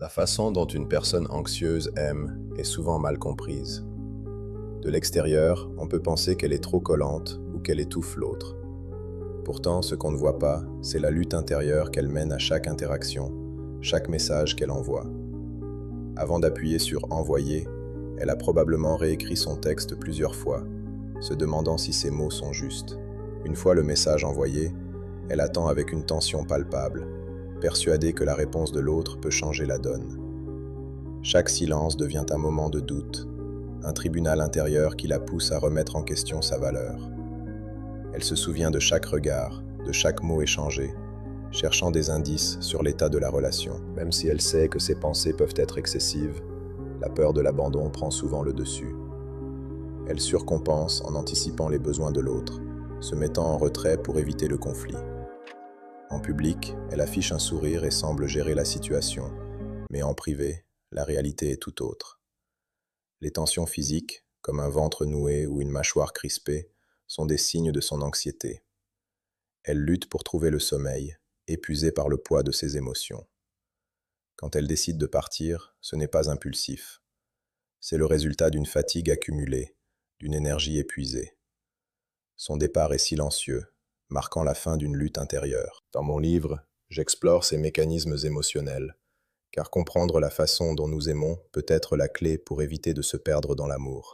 La façon dont une personne anxieuse aime est souvent mal comprise. De l'extérieur, on peut penser qu'elle est trop collante ou qu'elle étouffe l'autre. Pourtant, ce qu'on ne voit pas, c'est la lutte intérieure qu'elle mène à chaque interaction, chaque message qu'elle envoie. Avant d'appuyer sur Envoyer, elle a probablement réécrit son texte plusieurs fois, se demandant si ses mots sont justes. Une fois le message envoyé, elle attend avec une tension palpable, persuadée que la réponse de l'autre peut changer la donne. Chaque silence devient un moment de doute, un tribunal intérieur qui la pousse à remettre en question sa valeur. Elle se souvient de chaque regard, de chaque mot échangé, cherchant des indices sur l'état de la relation. Même si elle sait que ses pensées peuvent être excessives, la peur de l'abandon prend souvent le dessus. Elle surcompense en anticipant les besoins de l'autre, se mettant en retrait pour éviter le conflit. En public, elle affiche un sourire et semble gérer la situation, mais en privé, la réalité est tout autre. Les tensions physiques, comme un ventre noué ou une mâchoire crispée, sont des signes de son anxiété. Elle lutte pour trouver le sommeil, épuisée par le poids de ses émotions. Quand elle décide de partir, ce n'est pas impulsif. C'est le résultat d'une fatigue accumulée, d'une énergie épuisée. Son départ est silencieux, marquant la fin d'une lutte intérieure. Dans mon livre, j'explore ces mécanismes émotionnels, car comprendre la façon dont nous aimons peut être la clé pour éviter de se perdre dans l'amour.